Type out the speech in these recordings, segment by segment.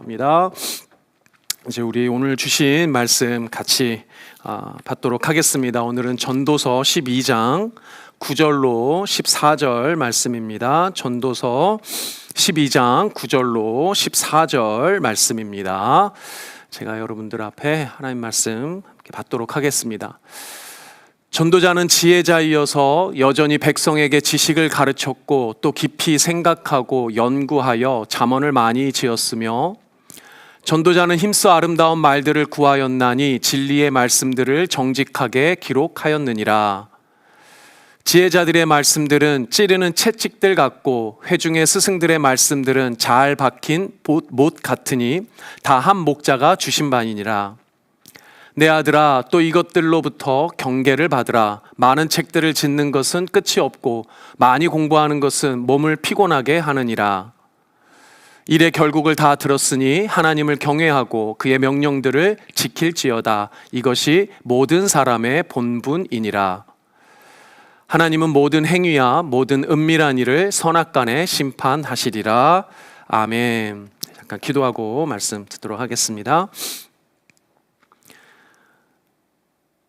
입니다. 이제 우리 오늘 주신 말씀 같이 받도록 하겠습니다. 오늘은 전도서 12장 9절로 14절 말씀입니다. 전도서 12장 9절로 14절 말씀입니다. 제가 여러분들 앞에 하나님 말씀 받도록 하겠습니다. 전도자는 지혜자이어서 여전히 백성에게 지식을 가르쳤고 또 깊이 생각하고 연구하여 잠언을 많이 지었으며, 전도자는 힘써 아름다운 말들을 구하였나니 진리의 말씀들을 정직하게 기록하였느니라. 지혜자들의 말씀들은 찌르는 채찍들 같고 회중의 스승들의 말씀들은 잘 박힌 못 같으니 다 한 목자가 주신 바니니라. 내 아들아, 또 이것들로부터 경계를 받으라. 많은 책들을 짓는 것은 끝이 없고 많이 공부하는 것은 몸을 피곤하게 하느니라. 일의 결국을 다 들었으니 하나님을 경외하고 그의 명령들을 지킬지어다. 이것이 모든 사람의 본분이니라. 하나님은 모든 행위와 모든 은밀한 일을 선악간에 심판하시리라. 아멘. 잠깐 기도하고 말씀 듣도록 하겠습니다.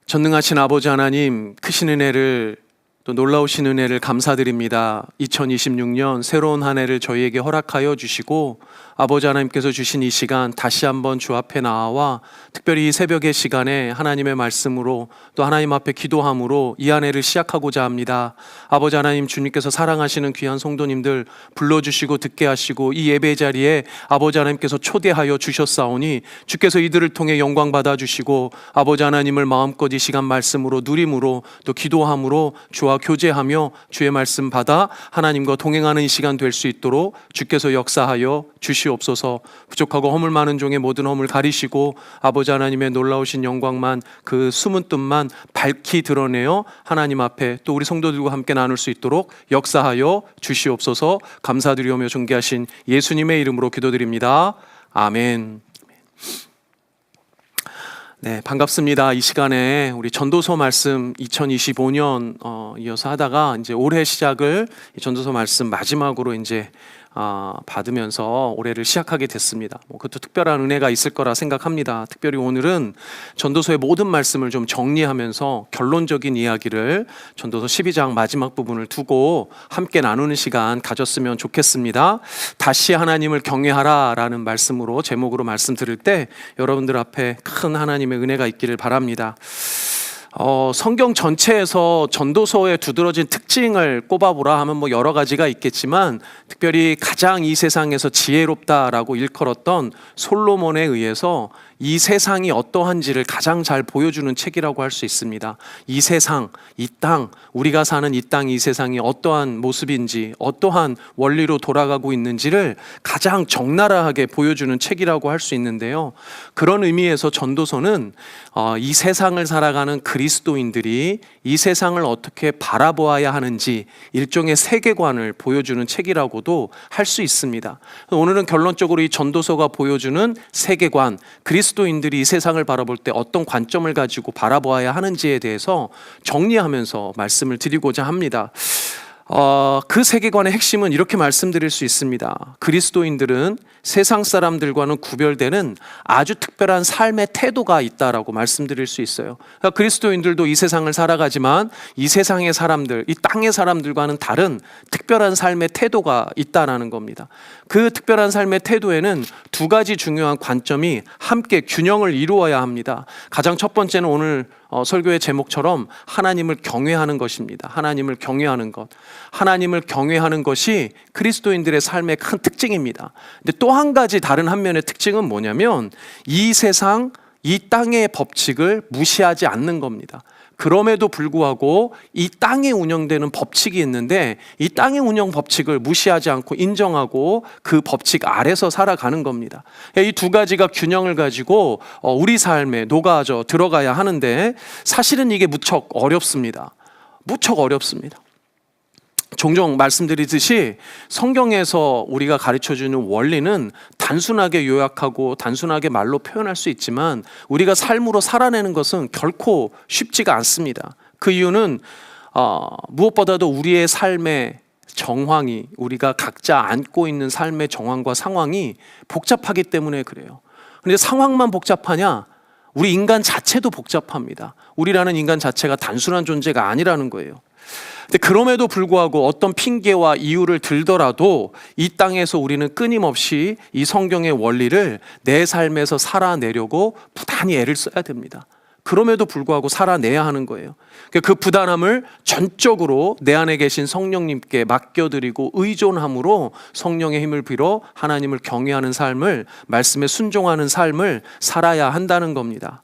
전능하신 아버지 하나님, 크신 은혜를, 또 놀라우신 은혜를 감사드립니다. 2026년 새로운 한 해를 저희에게 허락하여 주시고, 아버지 하나님께서 주신 이 시간 다시 한번 주 앞에 나와 특별히 이 새벽의 시간에 하나님의 말씀으로 또 하나님 앞에 기도함으로 이 한 해를 시작하고자 합니다. 아버지 하나님, 주님께서 사랑하시는 귀한 성도님들 불러주시고 듣게 하시고 이 예배 자리에 아버지 하나님께서 초대하여 주셨사오니 주께서 이들을 통해 영광 받아주시고 아버지 하나님을 마음껏 이 시간 말씀으로 누림으로 또 기도함으로 주와 교제하며 주의 말씀 받아 하나님과 동행하는 이 시간 될 수 있도록 주께서 역사하여 주시옵소서. 부족하고 허물 많은 종의 모든 허물 가리시고 아버지 하나님의 놀라우신 영광만, 그 숨은 뜻만 밝히 드러내어 하나님 앞에 또 우리 성도들과 함께 나눌 수 있도록 역사하여 주시옵소서. 감사드리오며 존귀하신 예수님의 이름으로 기도드립니다. 아멘. 네, 반갑습니다. 이 시간에 우리 전도서 말씀 2025년 이어서 하다가 이제 올해 시작을 전도서 말씀 마지막으로 이제 받으면서 올해를 시작하게 됐습니다. 그것도 특별한 은혜가 있을 거라 생각합니다. 특별히 오늘은 전도서의 모든 말씀을 좀 정리하면서 결론적인 이야기를 전도서 12장 마지막 부분을 두고 함께 나누는 시간 가졌으면 좋겠습니다. 다시 하나님을 경외하라 라는 말씀으로 제목으로 말씀 드릴 때 여러분들 앞에 큰 하나님의 은혜가 있기를 바랍니다. 성경 전체에서 전도서에 두드러진 특징을 꼽아보라 하면 여러 가지가 있겠지만, 특별히 가장 이 세상에서 지혜롭다라고 일컬었던 솔로몬에 의해서 이 세상이 어떠한지를 가장 잘 보여주는 책이라고 할 수 있습니다. 이 세상, 이 땅, 우리가 사는 이 땅, 이 세상이 어떠한 모습인지, 어떠한 원리로 돌아가고 있는지를 가장 적나라하게 보여주는 책이라고 할 수 있는데요. 그런 의미에서 전도서는 이 세상을 살아가는 그리스도인들이 이 세상을 어떻게 바라보아야 하는지 일종의 세계관을 보여주는 책이라고도 할 수 있습니다. 오늘은 결론적으로 이 전도서가 보여주는 세계관, 그리스도인들이 이 세상을 바라볼 때 어떤 관점을 가지고 바라보아야 하는지에 대해서 정리하면서 말씀을 드리고자 합니다. 그 세계관의 핵심은 이렇게 말씀드릴 수 있습니다. 그리스도인들은 세상 사람들과는 구별되는 아주 특별한 삶의 태도가 있다라고 말씀드릴 수 있어요. 그러니까 그리스도인들도 이 세상을 살아가지만 이 세상의 사람들, 이 땅의 사람들과는 다른 특별한 삶의 태도가 있다라는 겁니다. 그 특별한 삶의 태도에는 두 가지 중요한 관점이 함께 균형을 이루어야 합니다. 가장 첫 번째는 오늘 설교의 제목처럼 하나님을 경외하는 것입니다. 하나님을 경외하는 것. 하나님을 경외하는 것이 그리스도인들의 삶의 큰 특징입니다. 근데 또 한 가지 다른 한 면의 특징은 뭐냐면 이 세상, 이 땅의 법칙을 무시하지 않는 겁니다. 그럼에도 불구하고 이 땅에 운영되는 법칙이 있는데 이 땅의 운영 법칙을 무시하지 않고 인정하고 그 법칙 아래서 살아가는 겁니다. 이 두 가지가 균형을 가지고 우리 삶에 녹아져 들어가야 하는데 사실은 이게 무척 어렵습니다. 무척 어렵습니다. 종종 말씀드리듯이 성경에서 우리가 가르쳐주는 원리는 단순하게 요약하고 단순하게 말로 표현할 수 있지만 우리가 삶으로 살아내는 것은 결코 쉽지가 않습니다. 그 이유는 무엇보다도 우리의 삶의 정황이, 우리가 각자 안고 있는 삶의 정황과 상황이 복잡하기 때문에 그래요. 그런데 상황만 복잡하냐? 우리 인간 자체도 복잡합니다. 우리라는 인간 자체가 단순한 존재가 아니라는 거예요. 근데 그럼에도 불구하고 어떤 핑계와 이유를 들더라도 이 땅에서 우리는 끊임없이 이 성경의 원리를 내 삶에서 살아내려고 부단히 애를 써야 됩니다. 그럼에도 불구하고 살아내야 하는 거예요. 그 부단함을 전적으로 내 안에 계신 성령님께 맡겨드리고 의존함으로 성령의 힘을 빌어 하나님을 경외하는 삶을, 말씀에 순종하는 삶을 살아야 한다는 겁니다.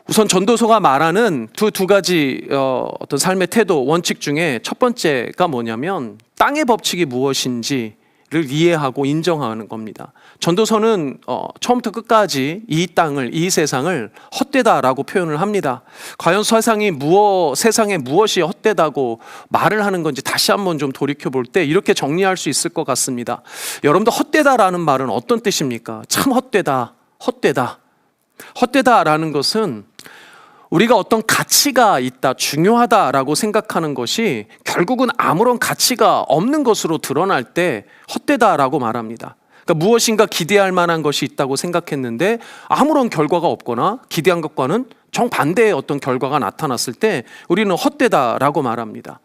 우선 전도서가 말하는 두 가지 어떤 삶의 태도, 원칙 중에 첫 번째가 뭐냐면 땅의 법칙이 무엇인지를 이해하고 인정하는 겁니다. 전도서는 처음부터 끝까지 이 땅을, 이 세상을 헛되다라고 표현을 합니다. 과연 세상에 무엇이 헛되다고 말을 하는 건지 다시 한번 좀 돌이켜 볼 때 이렇게 정리할 수 있을 것 같습니다. 여러분들, 헛되다라는 말은 어떤 뜻입니까? 참 헛되다, 헛되다. 헛되다라는 것은 우리가 어떤 가치가 있다, 중요하다라고 생각하는 것이 결국은 아무런 가치가 없는 것으로 드러날 때 헛되다라고 말합니다. 그러니까 무엇인가 기대할 만한 것이 있다고 생각했는데 아무런 결과가 없거나 기대한 것과는 정반대의 어떤 결과가 나타났을 때 우리는 헛되다라고 말합니다.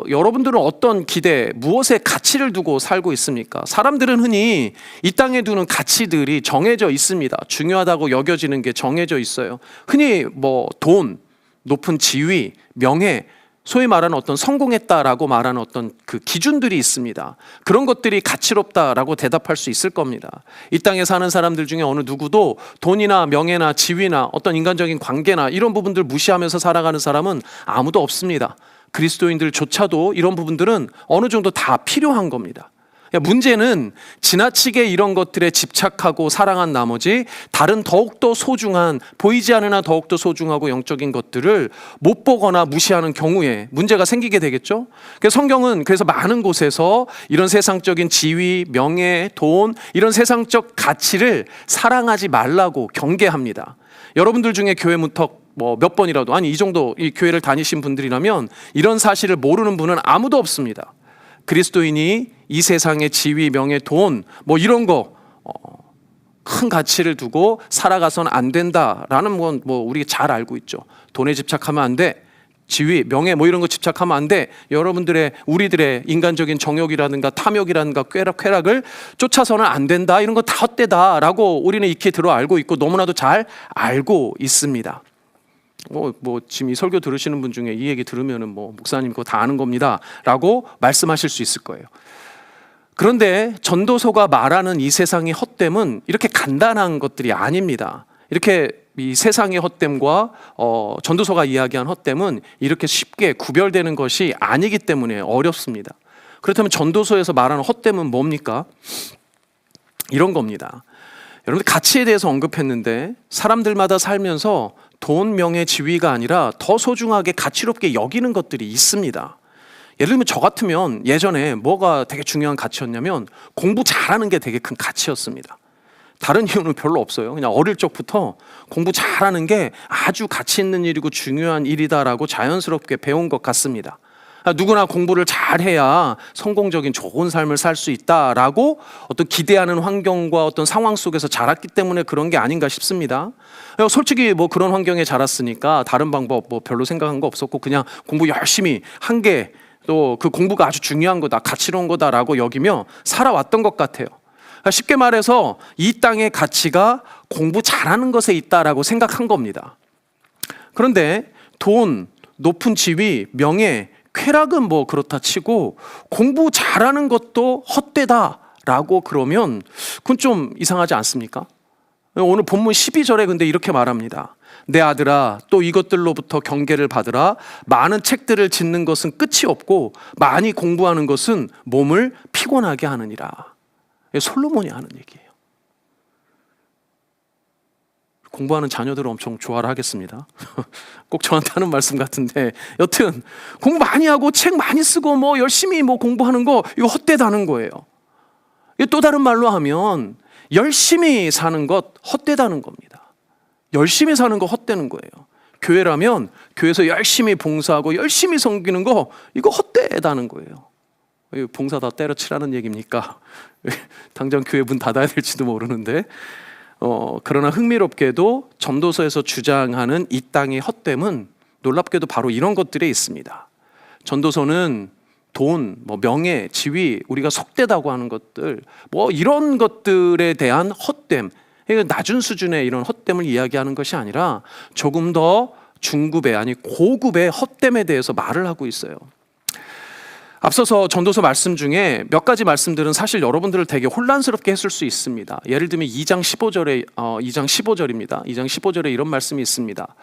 여러분들은 어떤 기대, 무엇에 가치를 두고 살고 있습니까? 사람들은 흔히 이 땅에 두는 가치들이 정해져 있습니다. 중요하다고 여겨지는 게 정해져 있어요. 흔히 돈, 높은 지위, 명예, 소위 말하는 어떤 성공했다라고 말하는 어떤 그 기준들이 있습니다. 그런 것들이 가치롭다라고 대답할 수 있을 겁니다. 이 땅에 사는 사람들 중에 어느 누구도 돈이나 명예나 지위나 어떤 인간적인 관계나 이런 부분들 무시하면서 살아가는 사람은 아무도 없습니다. 그리스도인들조차도 이런 부분들은 어느 정도 다 필요한 겁니다. 문제는 지나치게 이런 것들에 집착하고 사랑한 나머지 다른 더욱더 소중한, 보이지 않으나 더욱더 소중하고 영적인 것들을 못 보거나 무시하는 경우에 문제가 생기게 되겠죠. 성경은 그래서 많은 곳에서 이런 세상적인 지위, 명예, 돈, 이런 세상적 가치를 사랑하지 말라고 경계합니다. 여러분들 중에 교회 문턱 몇 번이라도, 아니 이 정도 이 교회를 다니신 분들이라면 이런 사실을 모르는 분은 아무도 없습니다. 그리스도인이 이 세상의 지위, 명예, 돈 이런 거 큰 가치를 두고 살아가서는 안 된다라는 건 우리 잘 알고 있죠. 돈에 집착하면 안 돼. 지위, 명예 이런 거 집착하면 안 돼. 우리들의 인간적인 정욕이라든가 탐욕이라든가 쾌락을 쫓아서는 안 된다. 이런 거 다 헛되다라고 우리는 익히 들어 알고 있고 너무나도 잘 알고 있습니다. 지금 이 설교 들으시는 분 중에 이 얘기 들으면은 목사님 그거 다 아는 겁니다 라고 말씀하실 수 있을 거예요. 그런데 전도서가 말하는 이 세상의 헛됨은 이렇게 간단한 것들이 아닙니다. 이렇게 이 세상의 헛됨과 전도서가 이야기한 헛됨은 이렇게 쉽게 구별되는 것이 아니기 때문에 어렵습니다. 그렇다면 전도서에서 말하는 헛됨은 뭡니까? 이런 겁니다. 여러분들, 가치에 대해서 언급했는데 사람들마다 살면서 돈, 명예, 지위가 아니라 더 소중하게 가치롭게 여기는 것들이 있습니다. 예를 들면 저 같으면 예전에 뭐가 되게 중요한 가치였냐면 공부 잘하는 게 되게 큰 가치였습니다. 다른 이유는 별로 없어요. 그냥 어릴 적부터 공부 잘하는 게 아주 가치 있는 일이고 중요한 일이다라고 자연스럽게 배운 것 같습니다. 누구나 공부를 잘해야 성공적인 좋은 삶을 살 수 있다라고 어떤 기대하는 환경과 어떤 상황 속에서 자랐기 때문에 그런 게 아닌가 싶습니다. 솔직히 그런 환경에 자랐으니까 다른 방법 별로 생각한 거 없었고 그냥 공부 열심히 한 게 또 그 공부가 아주 중요한 거다, 가치로운 거다라고 여기며 살아왔던 것 같아요. 쉽게 말해서 이 땅의 가치가 공부 잘하는 것에 있다라고 생각한 겁니다. 그런데 돈, 높은 지위, 명예, 쾌락은 그렇다 치고 공부 잘하는 것도 헛되다라고 그러면 그건 좀 이상하지 않습니까? 오늘 본문 12절에 근데 이렇게 말합니다. 내 아들아, 또 이것들로부터 경계를 받으라. 많은 책들을 짓는 것은 끝이 없고 많이 공부하는 것은 몸을 피곤하게 하느니라. 솔로몬이 하는 얘기예요. 공부하는 자녀들은 엄청 좋아를 하겠습니다. 꼭 저한테 하는 말씀 같은데 여튼 공부 많이 하고 책 많이 쓰고 열심히 공부하는 거 이거 헛되다는 거예요. 또 다른 말로 하면 열심히 사는 것 헛되다는 겁니다. 열심히 사는 거 헛되는 거예요. 교회라면 교회에서 열심히 봉사하고 열심히 섬기는 거 이거 헛되다는 거예요. 봉사 다 때려치라는 얘기입니까? 당장 교회 문 닫아야 될지도 모르는데 그러나 흥미롭게도 전도서에서 주장하는 이 땅의 헛됨은 놀랍게도 바로 이런 것들에 있습니다. 전도서는 돈, 명예, 지위, 우리가 속되다고 하는 것들, 이런 것들에 대한 헛됨, 낮은 수준의 이런 헛됨을 이야기하는 것이 아니라 조금 더 중급의, 아니 고급의 헛됨에 대해서 말을 하고 있어요. 앞서서 전도서 말씀 중에 몇 가지 말씀들은 사실 여러분들을 되게 혼란스럽게 했을 수 있습니다. 예를 들면 2장 15절입니다. 2장 15절에 이런 말씀이 있습니다.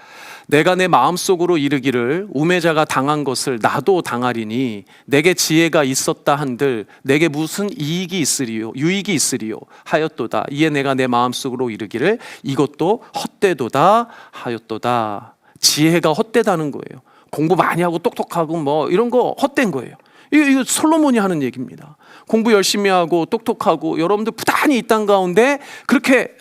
내가 내 마음속으로 이르기를 우매자가 당한 것을 나도 당하리니 내게 지혜가 있었다 한들 내게 무슨 유익이 있으리요 하였도다. 이에 내가 내 마음속으로 이르기를 이것도 헛되도다 하였도다. 지혜가 헛되다는 거예요. 공부 많이 하고 똑똑하고 이런 거 헛된 거예요. 이거 솔로몬이 하는 얘기입니다. 공부 열심히 하고 똑똑하고 여러분들 부단히 이 땅 가운데 그렇게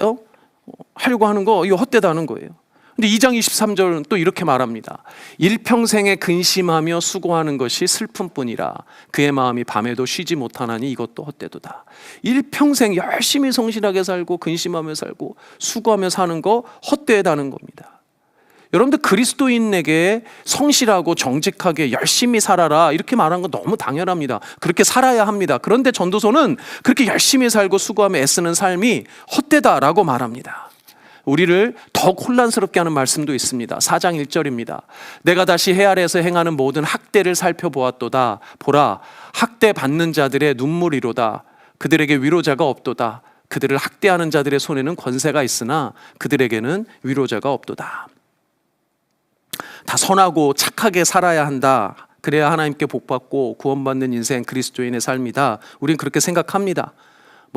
하려고 하는 거 이거 헛되다는 거예요. 근데 2장 23절은 또 이렇게 말합니다. 일평생에 근심하며 수고하는 것이 슬픔뿐이라 그의 마음이 밤에도 쉬지 못하나니 이것도 헛되도다. 일평생 열심히 성실하게 살고 근심하며 살고 수고하며 사는 거 헛되다는 겁니다. 여러분들 그리스도인에게 성실하고 정직하게 열심히 살아라 이렇게 말한 건 너무 당연합니다. 그렇게 살아야 합니다. 그런데 전도서는 그렇게 열심히 살고 수고하며 애쓰는 삶이 헛되다라고 말합니다. 우리를 더욱 혼란스럽게 하는 말씀도 있습니다. 4장 1절입니다. 내가 다시 해 아래에서 행하는 모든 학대를 살펴보았도다. 보라, 학대 받는 자들의 눈물이로다. 그들에게 위로자가 없도다. 그들을 학대하는 자들의 손에는 권세가 있으나 그들에게는 위로자가 없도다. 다 선하고 착하게 살아야 한다. 그래야 하나님께 복받고 구원받는 인생 그리스도인의 삶이다. 우린 그렇게 생각합니다.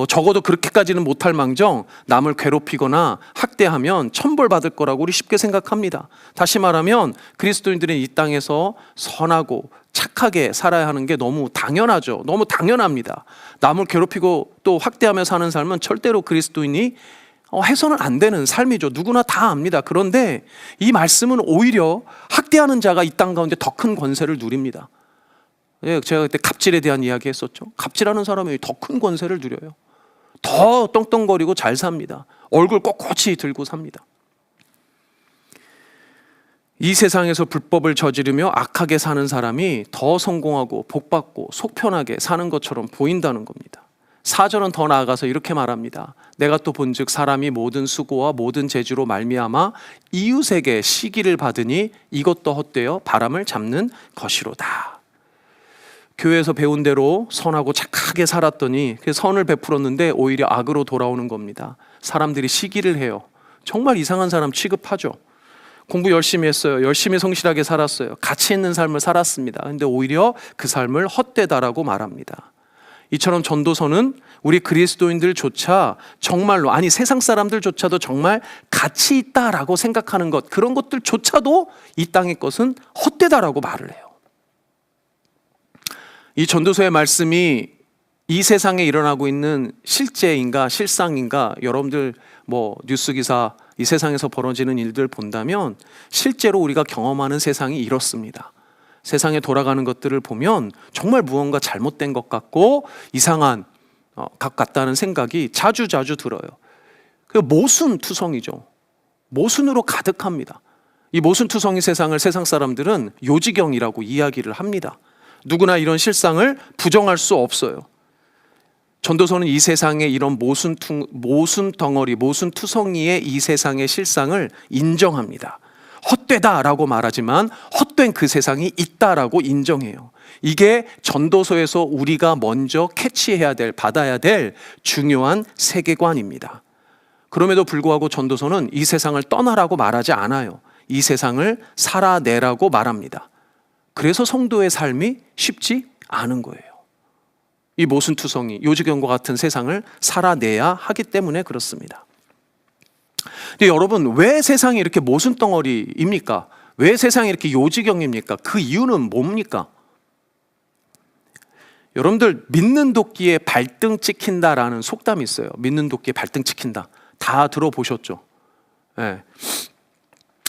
적어도 그렇게까지는 못할 망정 남을 괴롭히거나 학대하면 천벌받을 거라고 우리 쉽게 생각합니다. 다시 말하면 그리스도인들은 이 땅에서 선하고 착하게 살아야 하는 게 너무 당연하죠. 너무 당연합니다. 남을 괴롭히고 또 학대하며 사는 삶은 절대로 그리스도인이 해서는 안 되는 삶이죠. 누구나 다 압니다. 그런데 이 말씀은 오히려 학대하는 자가 이 땅 가운데 더 큰 권세를 누립니다. 제가 그때 갑질에 대한 이야기 했었죠. 갑질하는 사람이 더 큰 권세를 누려요. 더 떵떵거리고 잘 삽니다. 얼굴 꼿꼿이 들고 삽니다. 이 세상에서 불법을 저지르며 악하게 사는 사람이 더 성공하고 복받고 속 편하게 사는 것처럼 보인다는 겁니다. 4절은 더 나아가서 이렇게 말합니다. 내가 또 본즉 사람이 모든 수고와 모든 재주로 말미암아 이웃에게 시기를 받으니 이것도 헛되어 바람을 잡는 것이로다. 교회에서 배운 대로 선하고 착하게 살았더니 그 선을 베풀었는데 오히려 악으로 돌아오는 겁니다. 사람들이 시기를 해요. 정말 이상한 사람 취급하죠. 공부 열심히 했어요. 열심히 성실하게 살았어요. 가치 있는 삶을 살았습니다. 근데 오히려 그 삶을 헛되다라고 말합니다. 이처럼 전도서는 우리 그리스도인들조차 정말로, 아니 세상 사람들조차도 정말 가치 있다라고 생각하는 것, 그런 것들조차도 이 땅의 것은 헛되다라고 말을 해요. 이 전도서의 말씀이 이 세상에 일어나고 있는 실제인가 실상인가, 여러분들 뉴스 기사 이 세상에서 벌어지는 일들 본다면 실제로 우리가 경험하는 세상이 이렇습니다. 세상에 돌아가는 것들을 보면 정말 무언가 잘못된 것 같고 이상한 것 같다는 생각이 자주 들어요. 그 모순투성이죠. 모순으로 가득합니다. 이 모순투성이 세상을 세상 사람들은 요지경이라고 이야기를 합니다. 누구나 이런 실상을 부정할 수 없어요. 전도서는 이 세상의 이런 모순덩어리, 모순투성이의 이 세상의 실상을 인정합니다. 헛되다라고 말하지만 헛된 그 세상이 있다라고 인정해요. 이게 전도서에서 우리가 먼저 캐치해야 될, 받아야 될 중요한 세계관입니다. 그럼에도 불구하고 전도서는 이 세상을 떠나라고 말하지 않아요. 이 세상을 살아내라고 말합니다. 그래서 성도의 삶이 쉽지 않은 거예요. 이 모순투성이, 요지경과 같은 세상을 살아내야 하기 때문에 그렇습니다. 근데 여러분, 왜 세상이 이렇게 모순덩어리입니까? 왜 세상이 이렇게 요지경입니까? 그 이유는 뭡니까? 여러분들, 믿는 도끼에 발등 찍힌다라는 속담이 있어요. 믿는 도끼에 발등 찍힌다. 다 들어보셨죠? 네.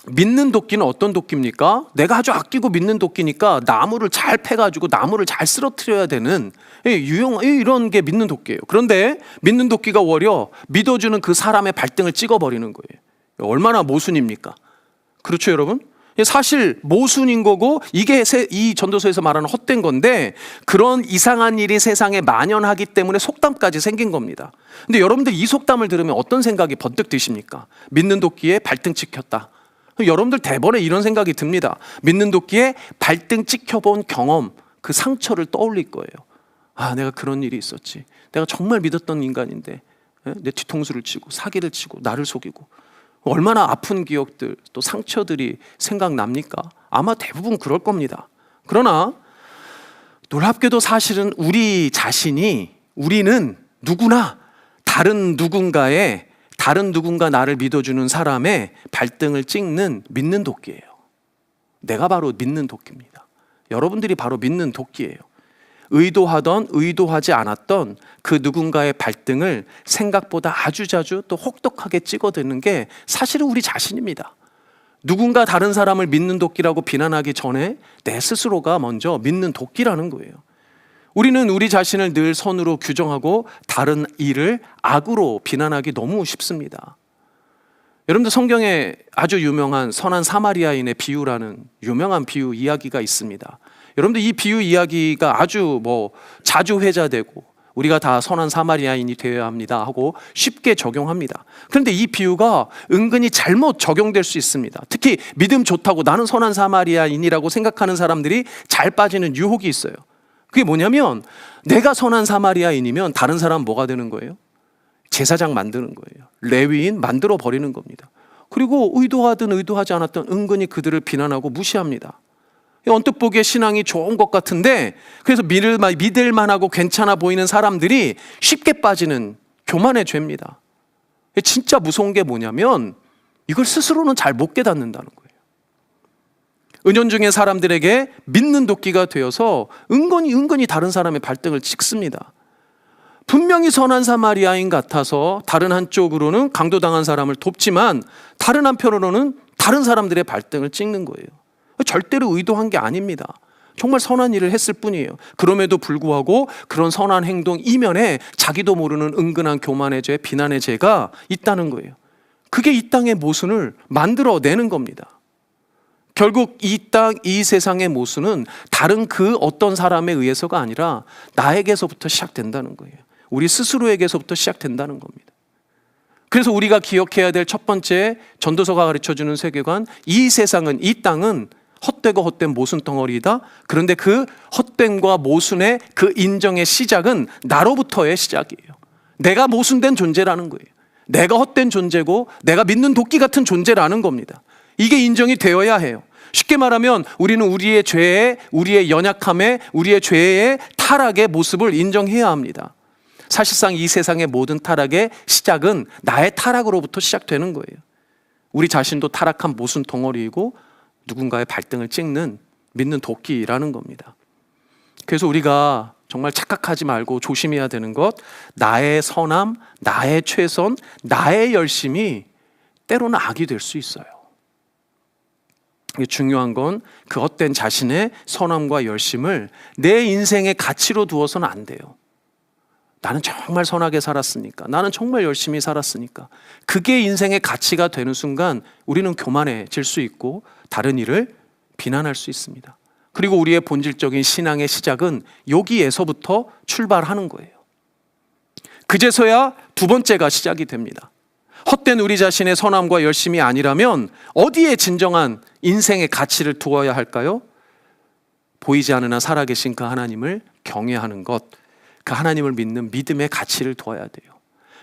믿는 도끼는 어떤 도끼입니까? 내가 아주 아끼고 믿는 도끼니까 나무를 잘 패가지고 나무를 잘 쓰러뜨려야 되는 이런 게 믿는 도끼예요. 그런데 믿는 도끼가 오히려 믿어주는 그 사람의 발등을 찍어버리는 거예요. 얼마나 모순입니까? 그렇죠, 여러분? 사실 모순인 거고 이게 이 전도서에서 말하는 헛된 건데, 그런 이상한 일이 세상에 만연하기 때문에 속담까지 생긴 겁니다. 근데 여러분들 이 속담을 들으면 어떤 생각이 번뜩 드십니까? 믿는 도끼에 발등 찍혔다. 여러분들 대번에 이런 생각이 듭니다. 믿는 도끼에 발등 찍혀본 경험, 그 상처를 떠올릴 거예요. 아, 내가 그런 일이 있었지. 내가 정말 믿었던 인간인데 내 뒤통수를 치고 사기를 치고 나를 속이고. 얼마나 아픈 기억들, 또 상처들이 생각납니까? 아마 대부분 그럴 겁니다. 그러나 놀랍게도 사실은 우리는 누구나 다른 누군가 나를 믿어주는 사람의 발등을 찍는 믿는 도끼예요. 내가 바로 믿는 도끼입니다. 여러분들이 바로 믿는 도끼예요. 의도하던 의도하지 않았던 그 누군가의 발등을 생각보다 아주 자주 또 혹독하게 찍어대는 게 사실은 우리 자신입니다. 누군가 다른 사람을 믿는 도끼라고 비난하기 전에 내 스스로가 먼저 믿는 도끼라는 거예요. 우리는 우리 자신을 늘 선으로 규정하고 다른 이를 악으로 비난하기 너무 쉽습니다. 여러분들 성경에 아주 유명한 선한 사마리아인의 비유라는 유명한 비유 이야기가 있습니다. 여러분들 이 비유 이야기가 아주 자주 회자되고 우리가 다 선한 사마리아인이 되어야 합니다 하고 쉽게 적용합니다. 그런데 이 비유가 은근히 잘못 적용될 수 있습니다. 특히 믿음 좋다고 나는 선한 사마리아인이라고 생각하는 사람들이 잘 빠지는 유혹이 있어요. 그게 뭐냐면, 내가 선한 사마리아인이면 다른 사람은 뭐가 되는 거예요? 제사장 만드는 거예요. 레위인 만들어 버리는 겁니다. 그리고 의도하든 의도하지 않았든 은근히 그들을 비난하고 무시합니다. 언뜻 보기에 신앙이 좋은 것 같은데, 그래서 믿을 만하고 괜찮아 보이는 사람들이 쉽게 빠지는 교만의 죄입니다. 진짜 무서운 게 뭐냐면 이걸 스스로는 잘 못 깨닫는다는 거예요. 은연중에 사람들에게 믿는 도끼가 되어서 은근히 다른 사람의 발등을 찍습니다. 분명히 선한 사마리아인 같아서 다른 한쪽으로는 강도당한 사람을 돕지만 다른 한편으로는 다른 사람들의 발등을 찍는 거예요. 절대로 의도한 게 아닙니다. 정말 선한 일을 했을 뿐이에요. 그럼에도 불구하고 그런 선한 행동 이면에 자기도 모르는 은근한 교만의 죄, 비난의 죄가 있다는 거예요. 그게 이 땅의 모순을 만들어내는 겁니다. 결국 이 땅, 이 세상의 모순은 다른 그 어떤 사람에 의해서가 아니라 나에게서부터 시작된다는 거예요. 우리 스스로에게서부터 시작된다는 겁니다. 그래서 우리가 기억해야 될 첫 번째 전도서가 가르쳐주는 세계관, 이 세상은, 이 땅은 헛되고 헛된 모순 덩어리이다. 그런데 그 헛됨과 모순의 그 인정의 시작은 나로부터의 시작이에요. 내가 모순된 존재라는 거예요. 내가 헛된 존재고 내가 믿는 도끼 같은 존재라는 겁니다. 이게 인정이 되어야 해요. 쉽게 말하면 우리는 우리의 죄에, 우리의 연약함에, 우리의 죄의 타락의 모습을 인정해야 합니다. 사실상 이 세상의 모든 타락의 시작은 나의 타락으로부터 시작되는 거예요. 우리 자신도 타락한 모순 덩어리이고 누군가의 발등을 찍는 믿는 도끼라는 겁니다. 그래서 우리가 정말 착각하지 말고 조심해야 되는 것, 나의 선함, 나의 최선, 나의 열심이 때로는 악이 될 수 있어요. 중요한 건 그 헛된 자신의 선함과 열심을 내 인생의 가치로 두어서는 안 돼요. 나는 정말 선하게 살았으니까, 나는 정말 열심히 살았으니까, 그게 인생의 가치가 되는 순간 우리는 교만해질 수 있고 다른 이를 비난할 수 있습니다. 그리고 우리의 본질적인 신앙의 시작은 여기에서부터 출발하는 거예요. 그제서야 두 번째가 시작이 됩니다. 헛된 우리 자신의 선함과 열심이 아니라면 어디에 진정한 인생의 가치를 두어야 할까요? 보이지 않으나 살아계신 그 하나님을 경외하는 것, 그 하나님을 믿는 믿음의 가치를 두어야 돼요.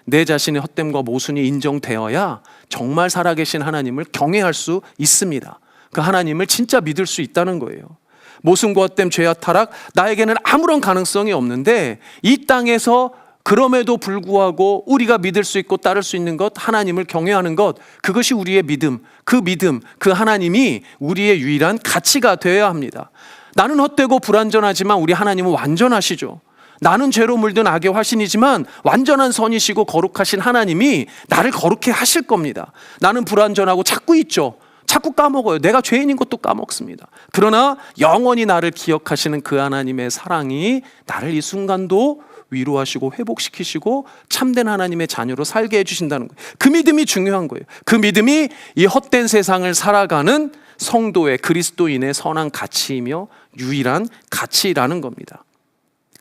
내 자신의 헛됨과 모순이 인정되어야 정말 살아계신 하나님을 경외할 수 있습니다. 그 하나님을 진짜 믿을 수 있다는 거예요. 모순과 헛됨, 죄와 타락, 나에게는 아무런 가능성이 없는데 이 땅에서 그럼에도 불구하고 우리가 믿을 수 있고 따를 수 있는 것, 하나님을 경외하는 것, 그것이 우리의 믿음, 그 하나님이 우리의 유일한 가치가 되어야 합니다. 나는 헛되고 불완전하지만 우리 하나님은 완전하시죠. 나는 죄로 물든 악의 화신이지만 완전한 선이시고 거룩하신 하나님이 나를 거룩해 하실 겁니다. 나는 불완전하고 찾고 자꾸 까먹어요. 내가 죄인인 것도 까먹습니다. 그러나 영원히 나를 기억하시는 그 하나님의 사랑이 나를 이 순간도 위로하시고 회복시키시고 참된 하나님의 자녀로 살게 해주신다는 거예요. 그 믿음이 중요한 거예요. 그 믿음이 이 헛된 세상을 살아가는 성도의, 그리스도인의 선한 가치이며 유일한 가치라는 겁니다.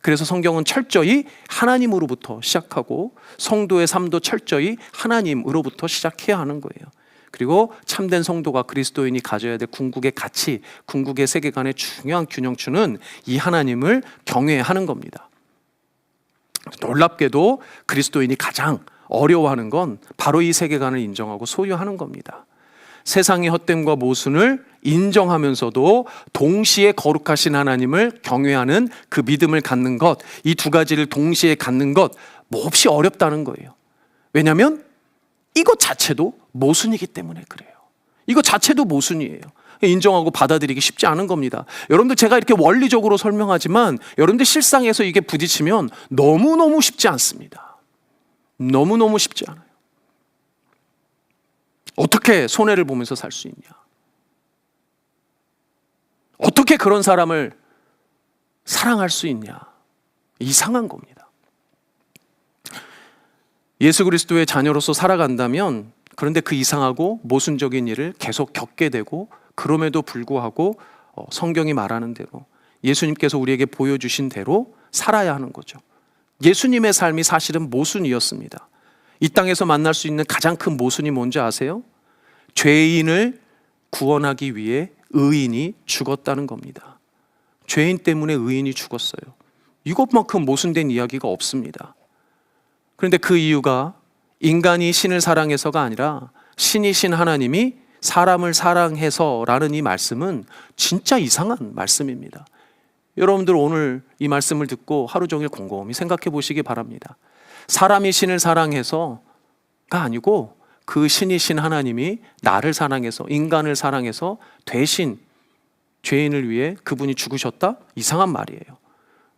그래서 성경은 철저히 하나님으로부터 시작하고 성도의 삶도 철저히 하나님으로부터 시작해야 하는 거예요. 그리고 참된 성도가, 그리스도인이 가져야 될 궁극의 가치, 궁극의 세계관의 중요한 균형추는 이 하나님을 경외하는 겁니다. 놀랍게도 그리스도인이 가장 어려워하는 건 바로 이 세계관을 인정하고 소유하는 겁니다. 세상의 헛됨과 모순을 인정하면서도 동시에 거룩하신 하나님을 경외하는 그 믿음을 갖는 것, 이 두 가지를 동시에 갖는 것 몹시 어렵다는 거예요. 왜냐하면 이것 자체도 모순이기 때문에 그래요. 이것 자체도 모순이에요. 인정하고 받아들이기 쉽지 않은 겁니다. 여러분들, 제가 이렇게 원리적으로 설명하지만 여러분들 실상에서 이게 부딪히면 너무너무 쉽지 않습니다. 너무너무 쉽지 않아요. 어떻게 손해를 보면서 살 수 있냐? 어떻게 그런 사람을 사랑할 수 있냐? 이상한 겁니다. 예수 그리스도의 자녀로서 살아간다면, 그런데 그 이상하고 모순적인 일을 계속 겪게 되고, 그럼에도 불구하고 성경이 말하는 대로, 예수님께서 우리에게 보여주신 대로 살아야 하는 거죠. 예수님의 삶이 사실은 모순이었습니다. 이 땅에서 만날 수 있는 가장 큰 모순이 뭔지 아세요? 죄인을 구원하기 위해 의인이 죽었다는 겁니다. 죄인 때문에 의인이 죽었어요. 이것만큼 모순된 이야기가 없습니다. 그런데 그 이유가 인간이 신을 사랑해서가 아니라 신이신 하나님이 사람을 사랑해서라는 이 말씀은 진짜 이상한 말씀입니다. 여러분들 오늘 이 말씀을 듣고 하루 종일 곰곰이 생각해 보시기 바랍니다. 사람이 신을 사랑해서가 아니고 그 신이신 하나님이 나를 사랑해서, 인간을 사랑해서 대신 죄인을 위해 그분이 죽으셨다? 이상한 말이에요.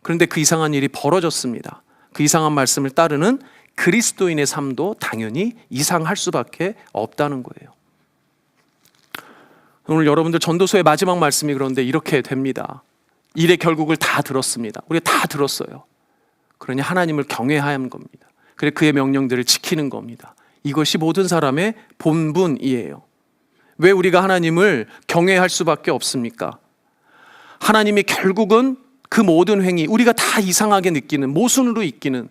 그런데 그 이상한 일이 벌어졌습니다. 그 이상한 말씀을 따르는 그리스도인의 삶도 당연히 이상할 수밖에 없다는 거예요. 오늘 여러분들 전도서의 마지막 말씀이 그런데 이렇게 됩니다. 일의 결국을 다 들었습니다. 우리가 다 들었어요. 그러니 하나님을 경외해야 하는 겁니다. 그래 그의 명령들을 지키는 겁니다. 이것이 모든 사람의 본분이에요. 왜 우리가 하나님을 경외할 수밖에 없습니까? 하나님이 결국은 그 모든 행위, 우리가 다 이상하게 느끼는, 모순으로 있기는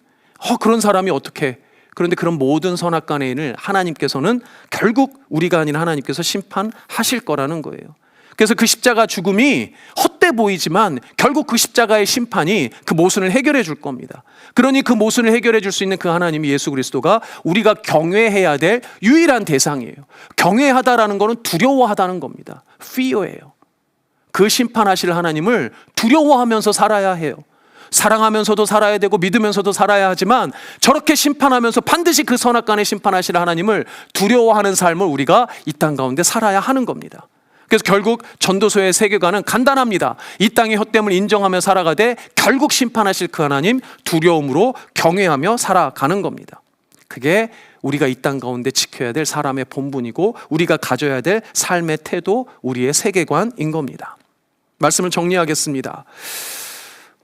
그런 사람이 어떻게, 그런데 그런 모든 선악간의 일을 하나님께서는 결국 우리가 아닌 하나님께서 심판하실 거라는 거예요. 그래서 그 십자가 죽음이 헛돼 보이지만 결국 그 십자가의 심판이 그 모순을 해결해 줄 겁니다. 그러니 그 모순을 해결해 줄 수 있는 그 하나님이 예수 그리스도가 우리가 경외해야 될 유일한 대상이에요. 경외하다라는 것은 두려워하다는 겁니다. fear예요. 그 심판하실 하나님을 두려워하면서 살아야 해요. 사랑하면서도 살아야 되고 믿으면서도 살아야 하지만 저렇게 심판하면서 반드시 그 선악간에 심판하실 하나님을 두려워하는 삶을 우리가 이 땅 가운데 살아야 하는 겁니다. 그래서 결국 전도서의 세계관은 간단합니다. 이 땅의 헛됨을 인정하며 살아가되 결국 심판하실 그 하나님 두려움으로 경외하며 살아가는 겁니다. 그게 우리가 이 땅 가운데 지켜야 될 사람의 본분이고 우리가 가져야 될 삶의 태도, 우리의 세계관인 겁니다. 말씀을 정리하겠습니다.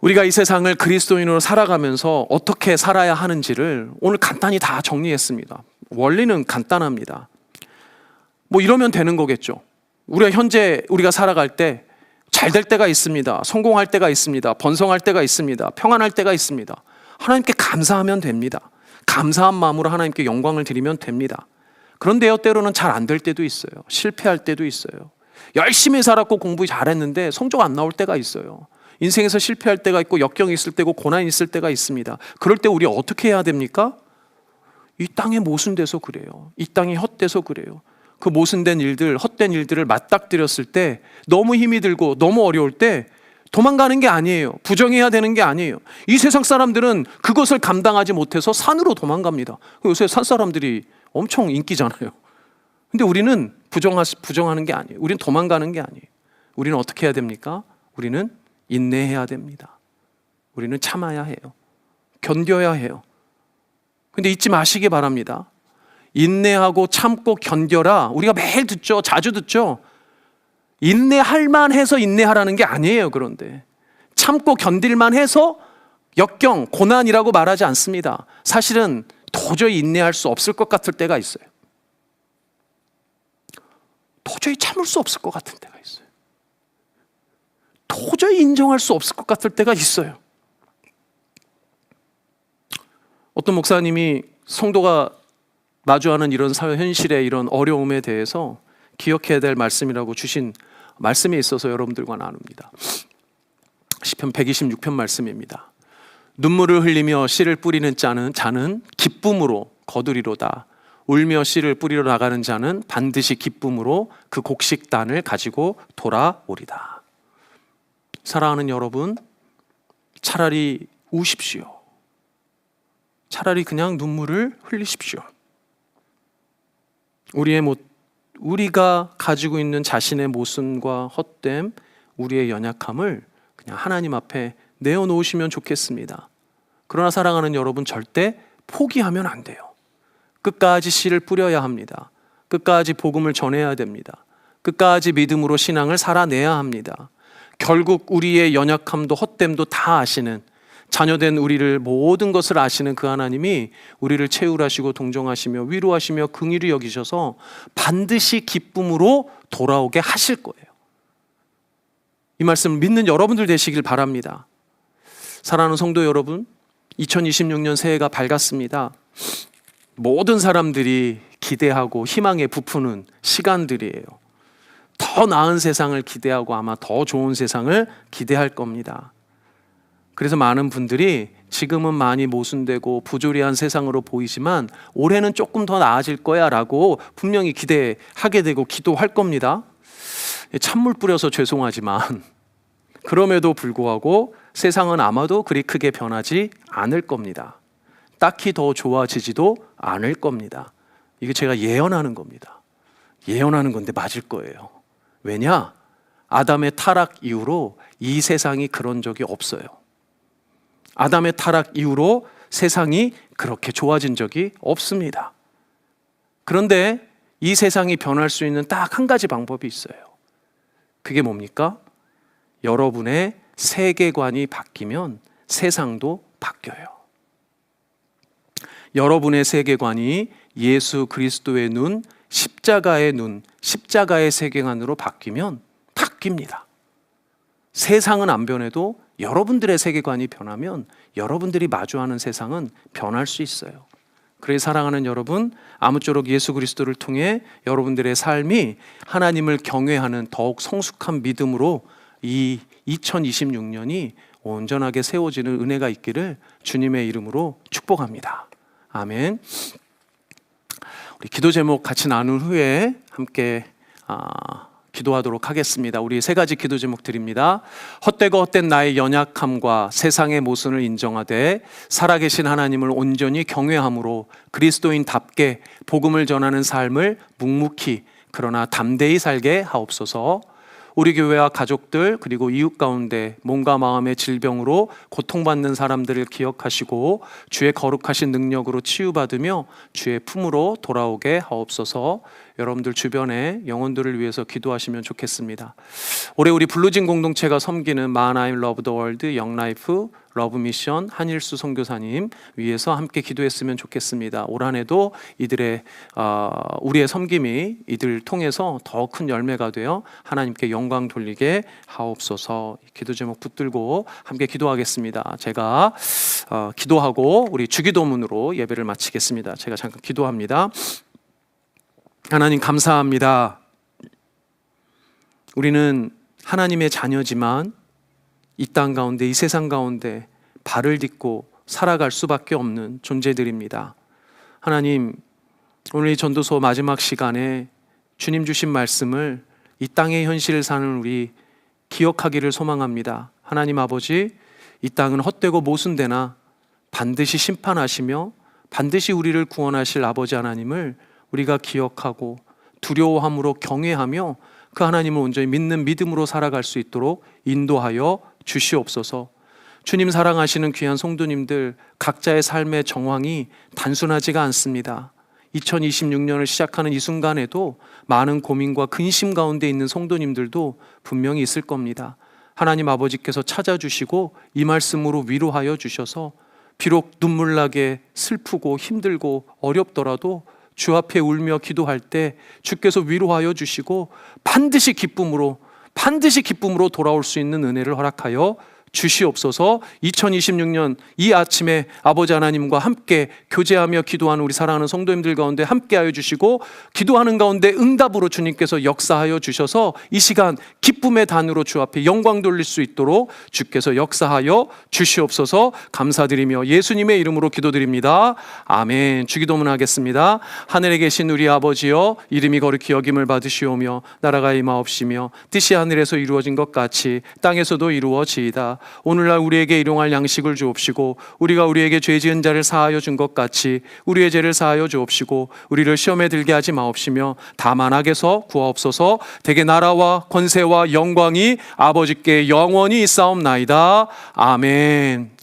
우리가 이 세상을 그리스도인으로 살아가면서 어떻게 살아야 하는지를 오늘 간단히 다 정리했습니다. 원리는 간단합니다. 이러면 되는 거겠죠. 우리가 살아갈 때 잘 될 때가 있습니다. 성공할 때가 있습니다. 번성할 때가 있습니다. 평안할 때가 있습니다. 하나님께 감사하면 됩니다. 감사한 마음으로 하나님께 영광을 드리면 됩니다. 그런데요, 때로는 잘 안 될 때도 있어요. 실패할 때도 있어요. 열심히 살았고 공부 잘했는데 성적 안 나올 때가 있어요. 인생에서 실패할 때가 있고 역경이 있을 때고 고난이 있을 때가 있습니다. 그럴 때 우리 어떻게 해야 됩니까? 이 땅에 모순돼서 그래요. 이 땅이 헛돼서 그래요. 그 모순된 일들, 헛된 일들을 맞닥뜨렸을 때 너무 힘이 들고 너무 어려울 때 도망가는 게 아니에요. 부정해야 되는 게 아니에요. 이 세상 사람들은 그것을 감당하지 못해서 산으로 도망갑니다. 요새 산 사람들이 엄청 인기잖아요. 근데 우리는 부정하는 게 아니에요. 우리는 도망가는 게 아니에요. 우리는 어떻게 해야 됩니까? 우리는 인내해야 됩니다. 우리는 참아야 해요. 견뎌야 해요. 근데 잊지 마시기 바랍니다. 인내하고 참고 견뎌라. 우리가 매일 듣죠. 자주 듣죠. 인내할 만해서 인내하라는 게 아니에요. 그런데 참고 견딜만 해서 역경, 고난이라고 말하지 않습니다. 사실은 도저히 인내할 수 없을 것 같을 때가 있어요. 도저히 참을 수 없을 것 같은 때가 있어요. 도저히 인정할 수 없을 것 같을 때가 있어요. 어떤 목사님이 성도가 마주하는 이런 사회 현실의 이런 어려움에 대해서 기억해야 될 말씀이라고 주신 말씀이 있어서 여러분들과 나눕니다. 시편 126편 말씀입니다. 눈물을 흘리며 씨를 뿌리는 자는 기쁨으로 거두리로다. 울며 씨를 뿌리러 나가는 자는 반드시 기쁨으로 그 곡식단을 가지고 돌아오리다. 사랑하는 여러분, 차라리 우십시오. 차라리 그냥 눈물을 흘리십시오. 우리가 가지고 있는 자신의 모순과 헛됨, 우리의 연약함을 그냥 하나님 앞에 내어놓으시면 좋겠습니다. 그러나 사랑하는 여러분, 절대 포기하면 안 돼요. 끝까지 씨를 뿌려야 합니다. 끝까지 복음을 전해야 됩니다. 끝까지 믿음으로 신앙을 살아내야 합니다. 결국 우리의 연약함도 헛됨도 다 아시는, 자녀된 우리를 모든 것을 아시는 그 하나님이 우리를 채울하시고 동정하시며 위로하시며 긍휼히 여기셔서 반드시 기쁨으로 돌아오게 하실 거예요. 이 말씀을 믿는 여러분들 되시길 바랍니다. 사랑하는 성도 여러분, 2026년 새해가 밝았습니다. 모든 사람들이 기대하고 희망에 부푸는 시간들이에요. 더 나은 세상을 기대하고 아마 더 좋은 세상을 기대할 겁니다. 그래서 많은 분들이 지금은 많이 모순되고 부조리한 세상으로 보이지만 올해는 조금 더 나아질 거야 라고 분명히 기대하게 되고 기도할 겁니다. 찬물 뿌려서 죄송하지만 그럼에도 불구하고 세상은 아마도 그리 크게 변하지 않을 겁니다. 딱히 더 좋아지지도 않을 겁니다. 이게 제가 예언하는 겁니다. 예언하는 건데 맞을 거예요. 왜냐? 아담의 타락 이후로 이 세상이 그런 적이 없어요. 아담의 타락 이후로 세상이 그렇게 좋아진 적이 없습니다. 그런데 이 세상이 변할 수 있는 딱 한 가지 방법이 있어요. 그게 뭡니까? 여러분의 세계관이 바뀌면 세상도 바뀌어요. 여러분의 세계관이 예수 그리스도의 눈, 십자가의 눈, 십자가의 세계관으로 바뀌면 바뀝니다. 세상은 안 변해도 여러분들의 세계관이 변하면 여러분들이 마주하는 세상은 변할 수 있어요. 그래서 사랑하는 여러분, 아무쪼록 예수 그리스도를 통해 여러분들의 삶이 하나님을 경외하는 더욱 성숙한 믿음으로 이 2026년이 온전하게 세워지는 은혜가 있기를 주님의 이름으로 축복합니다. 아멘. 우리 기도 제목 같이 나눈 후에 함께 기도하도록 하겠습니다. 우리 세 가지 기도 제목 드립니다. 헛되고 헛된 나의 연약함과 세상의 모순을 인정하되 살아계신 하나님을 온전히 경외함으로 그리스도인답게 복음을 전하는 삶을 묵묵히 그러나 담대히 살게 하옵소서. 우리 교회와 가족들 그리고 이웃 가운데 몸과 마음의 질병으로 고통받는 사람들을 기억하시고 주의 거룩하신 능력으로 치유받으며 주의 품으로 돌아오게 하옵소서. 여러분들 주변에 영혼들을 위해서 기도하시면 좋겠습니다. 올해 우리 블루진 공동체가 섬기는 마하나임 러브 더 월드, 영라이프, 러브 미션, 한일수 선교사님 위해서 함께 기도했으면 좋겠습니다. 올 한 해도 우리의 섬김이 이들 통해서 더 큰 열매가 되어 하나님께 영광 돌리게 하옵소서. 기도 제목 붙들고 함께 기도하겠습니다. 제가 기도하고 우리 주기도문으로 예배를 마치겠습니다. 제가 잠깐 기도합니다. 하나님 감사합니다. 우리는 하나님의 자녀지만 이 땅 가운데, 이 세상 가운데 발을 딛고 살아갈 수밖에 없는 존재들입니다. 하나님, 오늘 이 전도서 마지막 시간에 주님 주신 말씀을 이 땅의 현실을 사는 우리 기억하기를 소망합니다. 하나님 아버지, 이 땅은 헛되고 모순되나 반드시 심판하시며 반드시 우리를 구원하실 아버지 하나님을 우리가 기억하고 두려워함으로 경외하며 그 하나님을 온전히 믿는 믿음으로 살아갈 수 있도록 인도하여 주시옵소서. 주님 사랑하시는 귀한 성도님들 각자의 삶의 정황이 단순하지가 않습니다. 2026년을 시작하는 이 순간에도 많은 고민과 근심 가운데 있는 성도님들도 분명히 있을 겁니다. 하나님 아버지께서 찾아주시고 이 말씀으로 위로하여 주셔서 비록 눈물나게 슬프고 힘들고 어렵더라도 주 앞에 울며 기도할 때 주께서 위로하여 주시고 반드시 기쁨으로 돌아올 수 있는 은혜를 허락하여 주시옵소서. 2026년 이 아침에 아버지 하나님과 함께 교제하며 기도하는 우리 사랑하는 성도님들 가운데 함께하여 주시고 기도하는 가운데 응답으로 주님께서 역사하여 주셔서 이 시간 기쁨의 단으로 주 앞에 영광 돌릴 수 있도록 주께서 역사하여 주시옵소서. 감사드리며 예수님의 이름으로 기도드립니다. 아멘. 주기도문 하겠습니다. 하늘에 계신 우리 아버지여, 이름이 거룩히 여김을 받으시오며 나라가 임하옵시며 뜻이 하늘에서 이루어진 것 같이 땅에서도 이루어지이다. 오늘날 우리에게 일용할 양식을 주옵시고 우리가 우리에게 죄 지은 자를 사하여 준 것 같이 우리의 죄를 사하여 주옵시고 우리를 시험에 들게 하지 마옵시며 다만 악에서 구하옵소서. 대개 나라와 권세와 영광이 아버지께 영원히 있사옵나이다. 아멘.